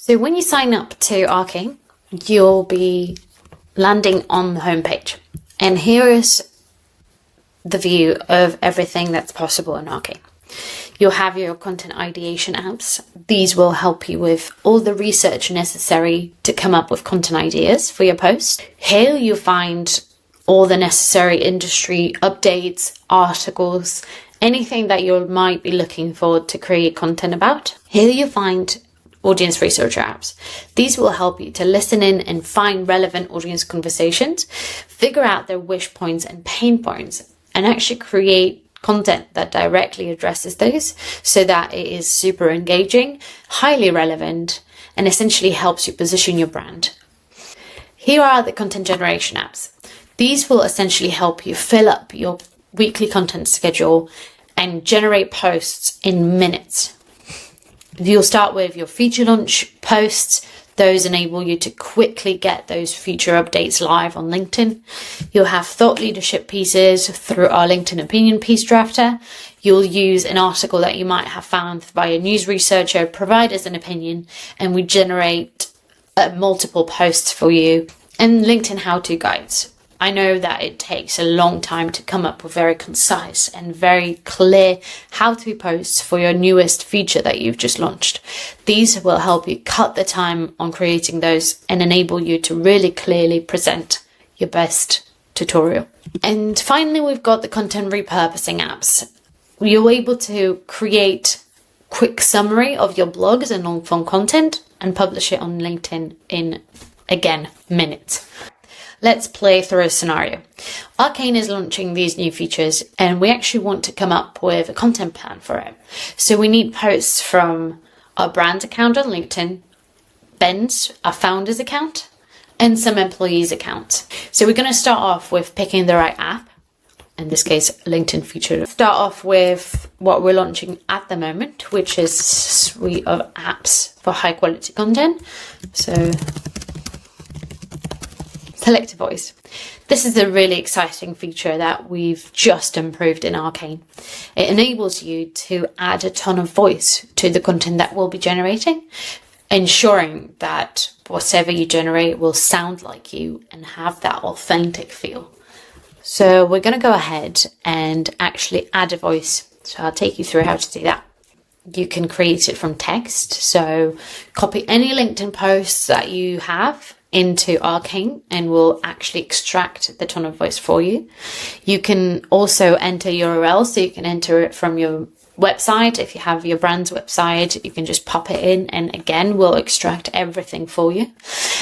So when you sign up to Arcane, you'll be landing on the homepage. And here is the view of everything that's possible in Arcane. You'll have your content ideation apps. These will help you with all the research necessary to come up with content ideas for your post. Here you'll find all the necessary industry updates, articles, anything that you might be looking for to create content about. Here you'll find audience researcher apps. These will help you to listen in and find relevant audience conversations, figure out their wish points and pain points, and actually create content that directly addresses those so that it is super engaging, highly relevant, and essentially helps you position your brand. Here are the content generation apps. These will essentially help you fill up your weekly content schedule and generate posts in minutes. You'll start with your feature launch posts. Those enable you to quickly get those feature updates live on LinkedIn. You'll have thought leadership pieces through our LinkedIn opinion piece drafter. You'll use an article that you might have found by a news researcher, provide as an opinion, and we generate multiple posts for you. And LinkedIn how-to guides. I know that it takes a long time to come up with very concise and very clear how-to posts for your newest feature that you've just launched. These will help you cut the time on creating those and enable you to really clearly present your best tutorial. And finally, we've got the content repurposing apps. You're able to create quick summary of your blogs and long-form content and publish it on LinkedIn in, again, minutes. Let's play through a scenario. Arcane is launching these new features and we actually want to come up with a content plan for it. So we need posts from our brand account on LinkedIn, Ben's, our founder's account, and some employees' accounts. So we're going to start off with picking the right app. In this case, LinkedIn feature. Start off with what we're launching at the moment, which is a suite of apps for high quality content. So select a voice. This is a really exciting feature that we've just improved in Arcane. It enables you to add a tone of voice to the content that we'll be generating, ensuring that whatever you generate will sound like you and have that authentic feel. So we're going to go ahead and actually add a voice. So I'll take you through how to do that. You can create it from text. So copy any LinkedIn posts that you have into Arcane and we'll actually extract the tone of voice for you. You can also enter URL, so you can enter it from your website. If you have your brand's website, you can just pop it in and again, we'll extract everything for you.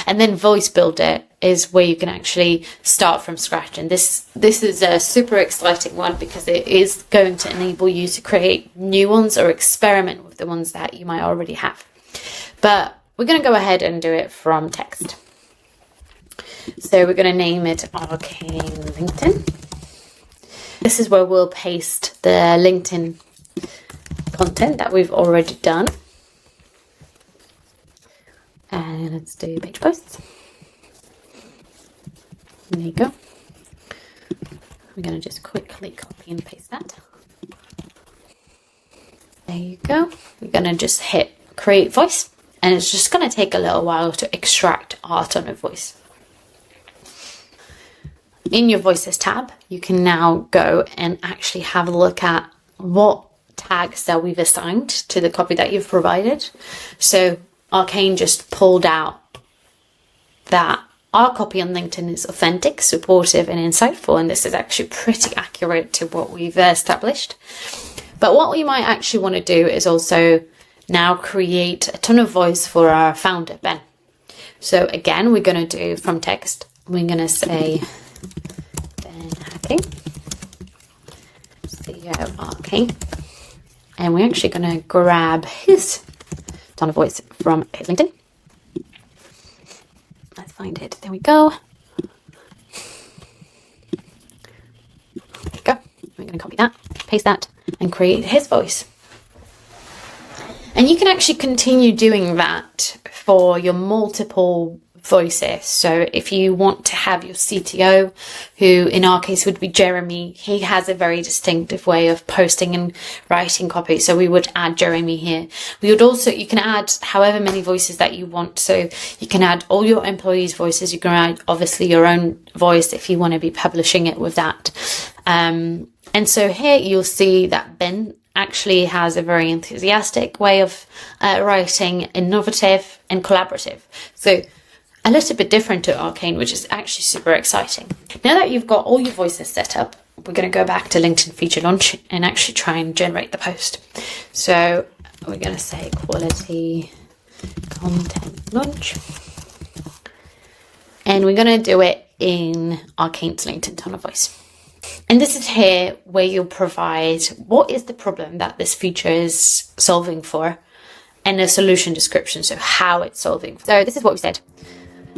And then Voice Builder is where you can actually start from scratch. And this is a super exciting one because it is going to enable you to create new ones or experiment with the ones that you might already have. But we're going to go ahead and do it from text. So we're going to name it Arcane LinkedIn. This is where we'll paste the LinkedIn content that we've already done. And let's do page posts. There you go. We're going to just quickly copy and paste that. There you go. We're going to just hit create voice. And it's just going to take a little while to extract our tone of voice. In your Voices tab, you can now go and actually have a look at what tags that we've assigned to the copy that you've provided. So Arcane just pulled out that our copy on LinkedIn is authentic, supportive, and insightful, and this is actually pretty accurate to what we've established. But what we might actually want to do is also now create a tone of voice for our founder, Ben. So again, we're going to do from text, we're going to say Ben Hacking, CEO of Arcane, and we're actually going to grab his tone of voice from his LinkedIn. Let's find it. There we go. There we go. We're going to copy that, paste that, and create his voice. And you can actually continue doing that for your multiple voices. So if you want to have your CTO, who in our case would be Jeremy, he has a very distinctive way of posting and writing copy. So we would add Jeremy here. We would also, you can add however many voices that you want. So you can add all your employees' voices. You can add obviously your own voice if you want to be publishing it with that. And so here you'll see that Ben actually has a very enthusiastic way of writing, innovative and collaborative. So a little bit different to Arcane, which is actually super exciting. Now that you've got all your voices set up, we're going to go back to LinkedIn feature launch and actually try and generate the post. So we're going to say quality content launch. And we're going to do it in Arcane's LinkedIn tone of voice. And this is here where you'll provide what is the problem that this feature is solving for and a solution description, so how it's solving. So this is what we said.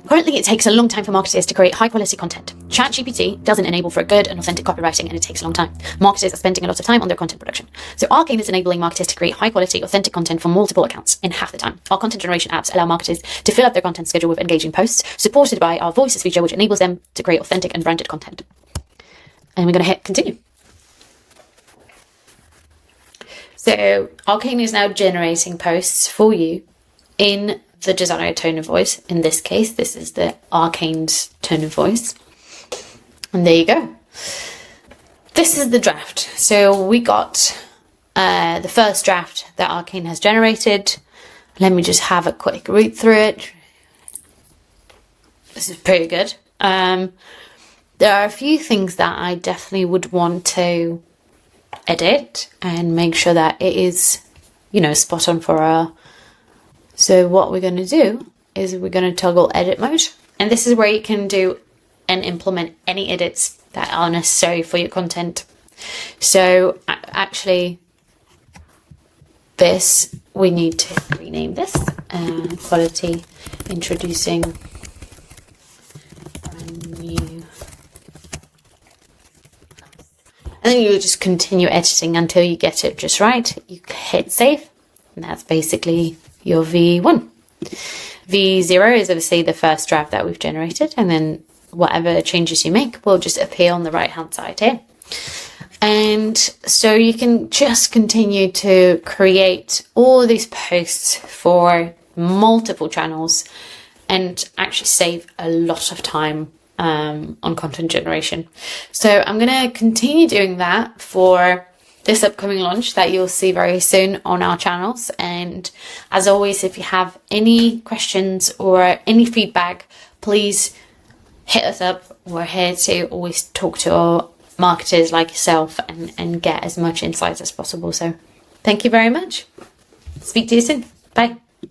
Currently, it takes a long time for marketers to create high-quality content. ChatGPT doesn't enable for good and authentic copywriting, and it takes a long time. Marketers are spending a lot of time on their content production. So Arcane is enabling marketers to create high-quality, authentic content from multiple accounts in half the time. Our content generation apps allow marketers to fill up their content schedule with engaging posts, supported by our Voices feature, which enables them to create authentic and branded content. And we're going to hit continue. So Arcane is now generating posts for you in the desired tone of voice. In this case, this is the Arcane's tone of voice. And there you go. This is the draft. So we got the first draft that Arcane has generated. Let me just have a quick read through it. This is pretty good. There are a few things that I definitely would want to edit and make sure that it is, you know, spot on for our. So what we're going to do is we're going to toggle edit mode. And this is where you can do and implement any edits that are necessary for your content. So actually this, we need to rename this quality introducing brand new. And then you just continue editing until you get it just right. You hit save, and that's basically your V1. V0 is obviously the first draft that we've generated, and then whatever changes you make will just appear on the right hand side here. And so you can just continue to create all these posts for multiple channels and actually save a lot of time on content generation. So I'm going to continue doing that for this upcoming launch that you'll see very soon on our channels. And as always, if you have any questions or any feedback, please hit us up. We're here to always talk to our marketers like yourself and get as much insights as possible. So thank you very much. Speak to you soon. Bye.